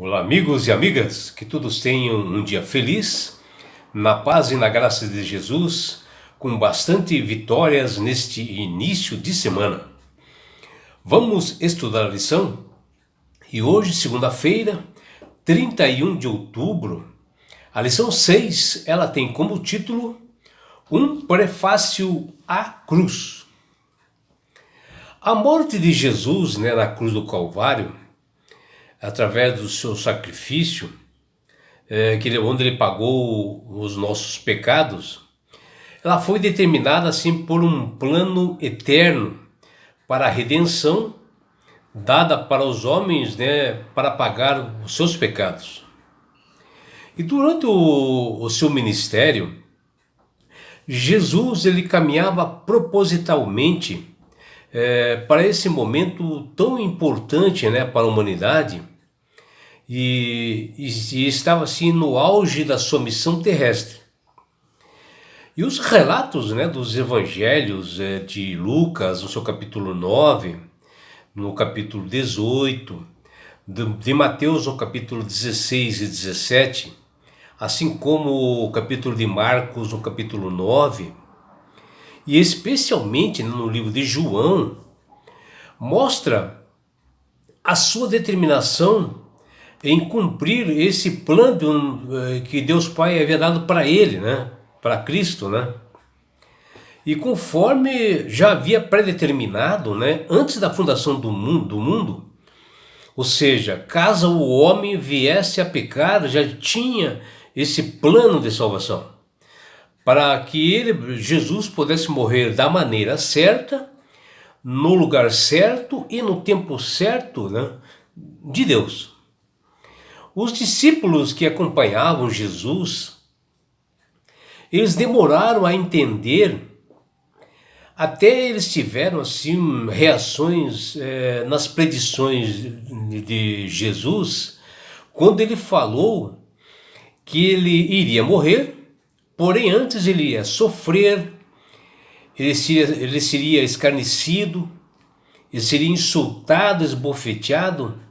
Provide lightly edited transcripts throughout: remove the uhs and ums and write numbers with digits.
Olá, amigos e amigas, que todos tenham um dia feliz, na paz e na graça de Jesus, com bastante vitórias neste início de semana. Vamos estudar a lição? E hoje, segunda-feira, 31 de outubro, a lição 6, ela tem como título Um Prefácio à Cruz. A morte de Jesus, na cruz do Calvário, através do seu sacrifício, onde ele pagou os nossos pecados, ela foi determinada assim por um plano eterno para a redenção dada para os homens, para pagar os seus pecados. E durante o seu ministério, Jesus ele caminhava propositalmente para esse momento tão importante, para a humanidade, e estava assim no auge da sua missão terrestre. E os relatos, dos evangelhos de Lucas, no seu capítulo 9, no capítulo 18, de Mateus, no capítulo 16 e 17, assim como o capítulo de Marcos, no capítulo 9, e especialmente no livro de João, mostra a sua determinação em cumprir esse plano que Deus Pai havia dado para ele, para Cristo, E conforme já havia predeterminado, antes da fundação do mundo, ou seja, caso o homem viesse a pecar, já tinha esse plano de salvação, para que Jesus, pudesse morrer da maneira certa, no lugar certo e no tempo certo, de Deus. Os discípulos que acompanhavam Jesus, eles demoraram a entender, até eles tiveram assim reações nas predições de Jesus, quando ele falou que ele iria morrer, porém antes ele ia sofrer, ele seria escarnecido, ele seria insultado, esbofeteado,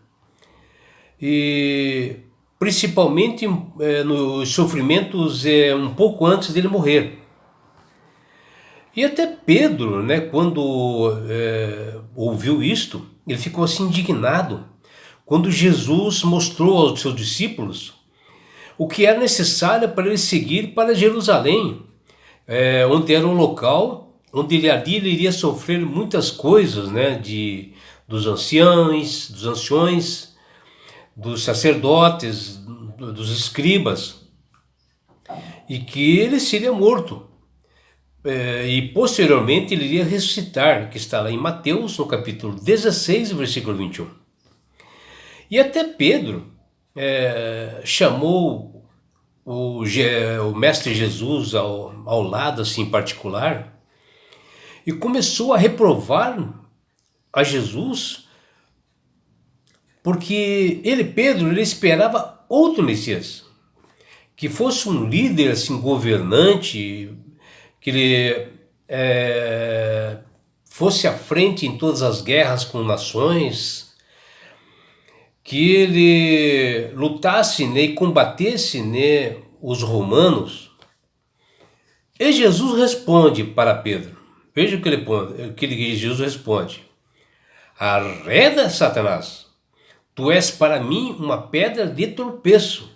e principalmente nos sofrimentos um pouco antes dele morrer. E até Pedro, quando ouviu isto, ele ficou assim indignado, quando Jesus mostrou aos seus discípulos o que era necessário para ele seguir para Jerusalém, onde era um local onde ele iria sofrer muitas coisas, dos anciões, dos sacerdotes, dos escribas, e que ele seria morto. E posteriormente ele iria ressuscitar, que está lá em Mateus, no capítulo 16, versículo 21. E até Pedro chamou o Mestre Jesus ao lado, assim, em particular, e começou a reprovar a Jesus, porque Pedro, ele esperava outro Messias, que fosse um líder, assim, governante, que ele fosse à frente em todas as guerras com nações, que ele lutasse e combatesse os romanos. E Jesus responde para Pedro, veja o que Jesus responde: arreda, Satanás, tu és para mim uma pedra de tropeço,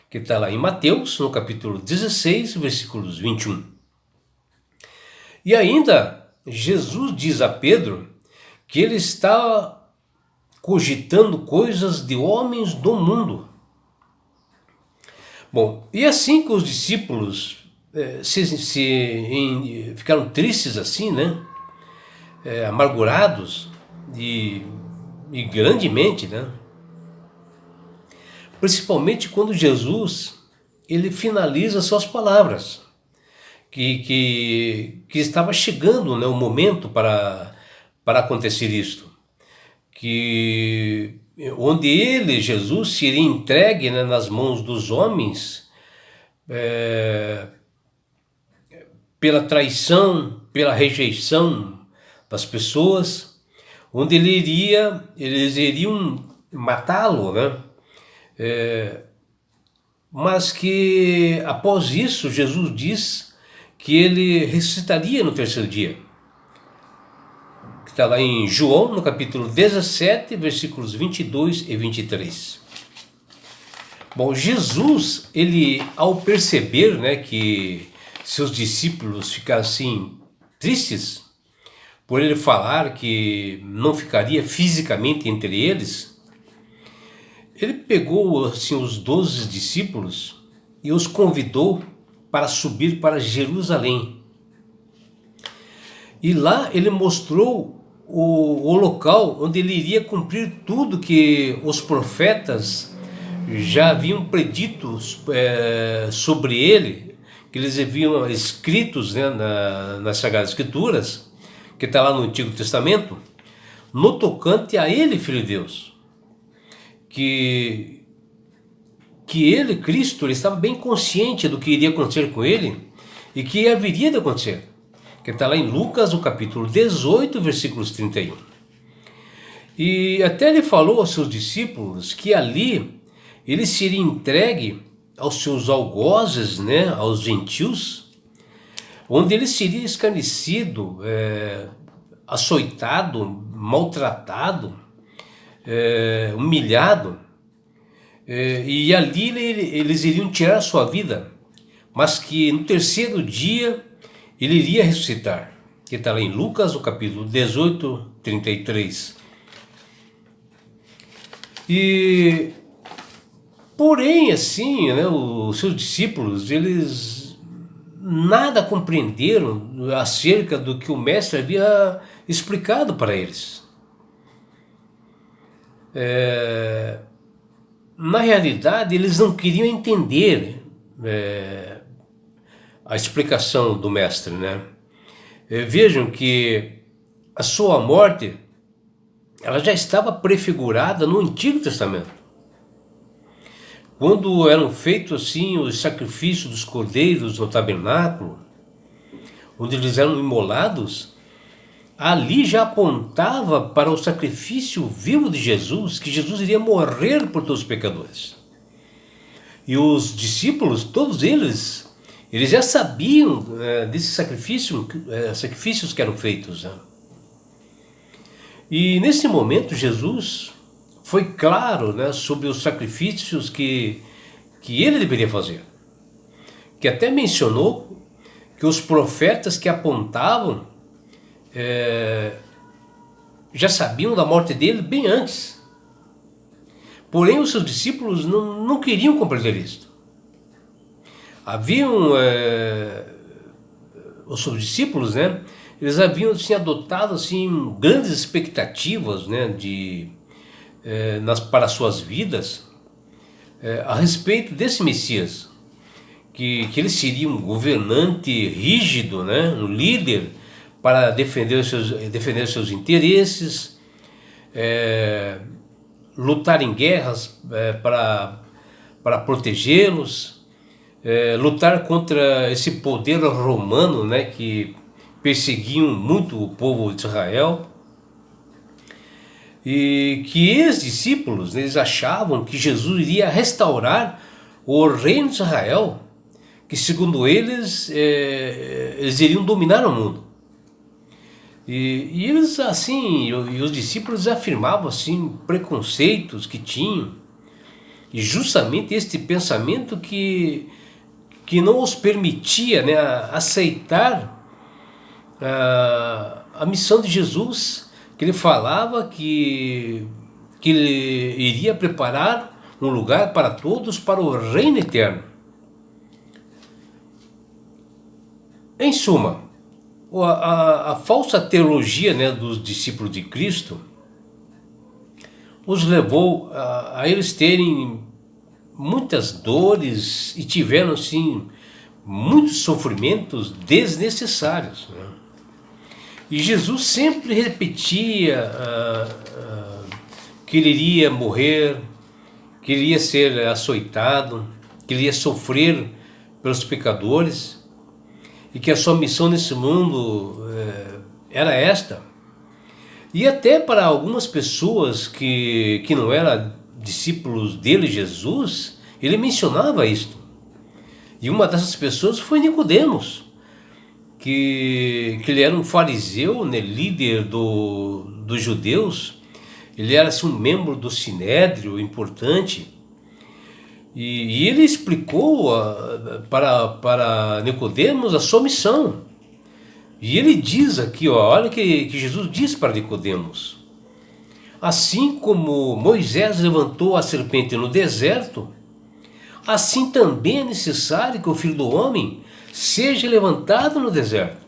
que está lá em Mateus, no capítulo 16, versículos 21. E ainda, Jesus diz a Pedro que ele está cogitando coisas de homens do mundo. Bom, e assim que os discípulos ficaram tristes assim, amargurados e grandemente, principalmente quando Jesus ele finaliza suas palavras, que estava chegando o momento para acontecer isto, que onde Jesus, seria entregue nas mãos dos homens pela traição, pela rejeição das pessoas, onde eles iriam matá-lo, mas que após isso Jesus diz que ele ressuscitaria no terceiro dia. Que está lá em João, no capítulo 17, versículos 22 e 23. Bom, Jesus, ele ao perceber, né, que seus discípulos ficaram assim tristes, por ele falar que não ficaria fisicamente entre eles, ele pegou assim os 12 discípulos e os convidou para subir para Jerusalém. E lá ele mostrou o local onde ele iria cumprir tudo que os profetas já haviam predito sobre ele, que eles haviam escritos, né, nas Sagradas Escrituras, que está lá no Antigo Testamento, no tocante a ele, Filho de Deus. Que ele, Cristo, ele estava bem consciente do que iria acontecer com ele e que haveria de acontecer. Que está lá em Lucas, no capítulo 18, versículos 31. E até ele falou aos seus discípulos que ali ele seria entregue aos seus algozes, né, aos gentios, onde ele seria escarnecido, açoitado, maltratado, humilhado, e ali eles iriam tirar a sua vida, mas que no terceiro dia ele iria ressuscitar, que está lá em Lucas, no capítulo 18, 33. E porém, assim, né, os seus discípulos, eles nada compreenderam acerca do que o mestre havia explicado para eles. Na realidade, eles não queriam entender a explicação do mestre, né? Vejam que a sua morte, ela já estava prefigurada no Antigo Testamento. Quando eram feitos assim os sacrifícios dos cordeiros no tabernáculo, onde eles eram imolados, ali já apontava para o sacrifício vivo de Jesus, que Jesus iria morrer por todos os pecadores. E os discípulos, todos eles já sabiam desses sacrifícios que eram feitos. Né? E nesse momento Jesus foi claro, né, sobre os sacrifícios que ele deveria fazer. Que até mencionou que os profetas que apontavam já sabiam da morte dele bem antes. Porém, os seus discípulos não queriam compreender isto. Haviam os seus discípulos, né? Eles haviam assim, adotado assim, grandes expectativas, né, para suas vidas a respeito desse Messias, que ele seria um governante rígido, né, um líder para defender os seus interesses, lutar em guerras para protegê-los, lutar contra esse poder romano, né, que perseguiam muito o povo de Israel. E que esses discípulos, eles achavam que Jesus iria restaurar o reino de Israel, que segundo eles, eles iriam dominar o mundo. E eles assim, e os discípulos afirmavam assim preconceitos que tinham, e justamente este pensamento que não os permitia, né, aceitar a missão de Jesus, que ele falava que ele iria preparar um lugar para todos para o reino eterno. Em suma, a falsa teologia, né, dos discípulos de Cristo os levou a eles terem muitas dores e tiveram assim muitos sofrimentos desnecessários, né? E Jesus sempre repetia que ele iria morrer, que ele iria ser açoitado, que ele ia sofrer pelos pecadores e que a sua missão nesse mundo era esta. E até para algumas pessoas que não eram discípulos dele, Jesus, ele mencionava isto. E uma dessas pessoas foi Nicodemos, que ele era um fariseu, né, líder dos judeus. Ele era assim, um membro do Sinédrio importante. E ele explicou para Nicodemos a sua missão. E ele diz aqui, ó, olha que Jesus diz para Nicodemos: assim como Moisés levantou a serpente no deserto, assim também é necessário que o Filho do Homem seja levantado no deserto,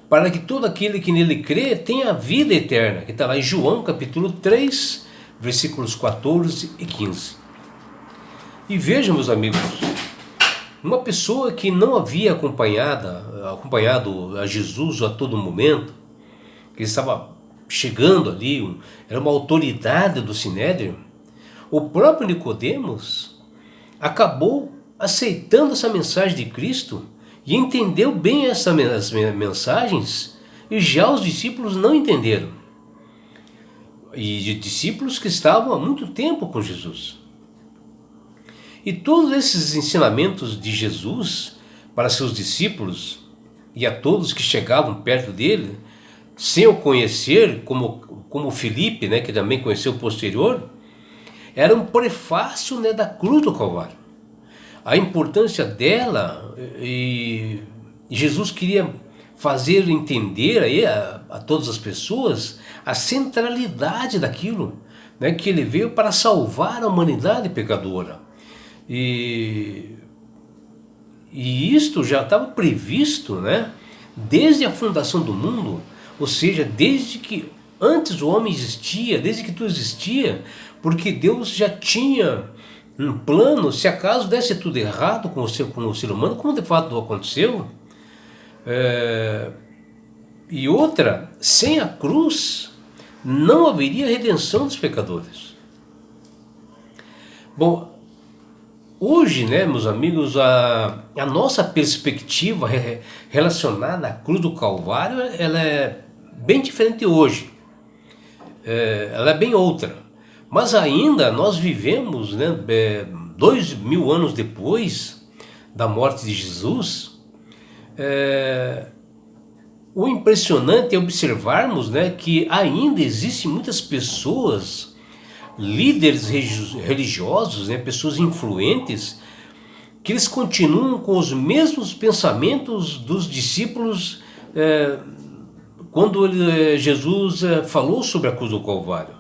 para que todo aquele que nele crê tenha a vida eterna, que está lá em João capítulo 3, versículos 14 e 15. E vejam, meus amigos, uma pessoa que não havia acompanhado a Jesus a todo momento, que estava chegando ali, era uma autoridade do Sinédrio, o próprio Nicodemos acabou aceitando essa mensagem de Cristo e entendeu bem essas mensagens, e já os discípulos não entenderam. E de discípulos que estavam há muito tempo com Jesus. E todos esses ensinamentos de Jesus para seus discípulos e a todos que chegavam perto dele, sem o conhecer, como Filipe, né, que também conheceu posterior, era um prefácio, né, da cruz do Calvário. A importância dela, e Jesus queria fazer entender aí a todas as pessoas a centralidade daquilo, né, que ele veio para salvar a humanidade pecadora. E isto já estava previsto, né, desde a fundação do mundo, ou seja, desde que antes o homem existia, desde que tudo existia, porque Deus já tinha um plano. Se acaso desse tudo errado com o ser humano, como de fato aconteceu, e outra, sem a cruz não haveria redenção dos pecadores. Bom, hoje, né, meus amigos, a nossa perspectiva relacionada à cruz do Calvário, ela é bem diferente hoje. Ela é bem outra. Mas ainda nós vivemos, né, 2000 anos depois da morte de Jesus. O impressionante é observarmos, né, que ainda existem muitas pessoas, líderes religiosos, né, pessoas influentes, que eles continuam com os mesmos pensamentos dos discípulos quando Jesus falou sobre a cruz do Calvário.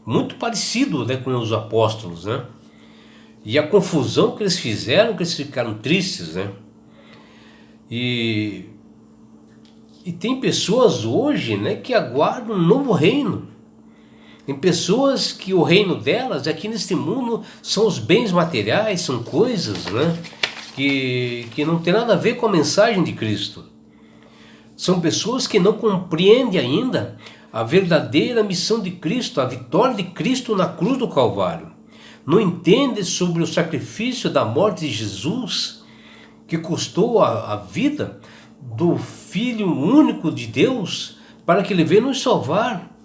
Muito parecido, né, com os apóstolos, né? E a confusão que eles fizeram, que eles ficaram tristes, né? E tem pessoas hoje, né, que aguardam um novo reino. Tem pessoas que o reino delas aqui neste mundo são os bens materiais, são coisas, né, que não tem nada a ver com a mensagem de Cristo. São pessoas que não compreendem ainda a verdadeira missão de Cristo, a vitória de Cristo na cruz do Calvário. Não entendem sobre o sacrifício da morte de Jesus, que custou a vida do Filho único de Deus, para que ele veio nos salvar.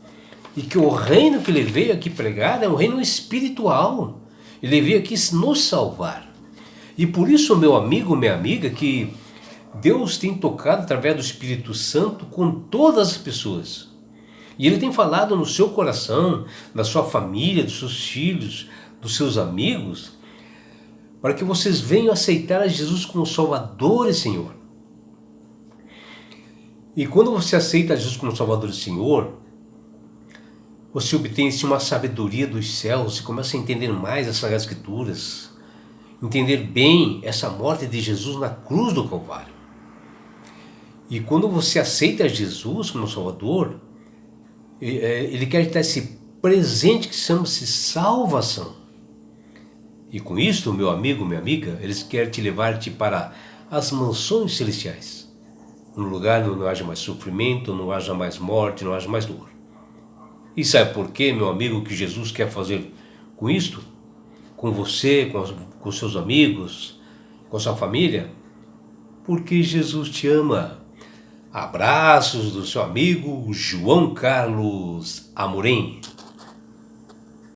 E que o reino que ele veio aqui pregar é um reino espiritual. Ele veio aqui nos salvar. E por isso, meu amigo, minha amiga, que Deus tem tocado através do Espírito Santo com todas as pessoas. E Ele tem falado no seu coração, na sua família, dos seus filhos, dos seus amigos, para que vocês venham aceitar a Jesus como Salvador e Senhor. E quando você aceita Jesus como Salvador e Senhor, você obtém uma sabedoria dos céus e começa a entender mais as Sagradas Escrituras, entender bem essa morte de Jesus na cruz do Calvário. E quando você aceita Jesus como Salvador, Ele quer te dar esse presente que chama-se salvação. E com isto, meu amigo, minha amiga, Ele quer te levar-te para as mansões celestiais. Um lugar onde não haja mais sofrimento, não haja mais morte, não haja mais dor. E sabe por quê, meu amigo, que Jesus quer fazer com isto? Com você, com seus amigos, com sua família? Porque Jesus te ama. Abraços do seu amigo João Carlos Amorim.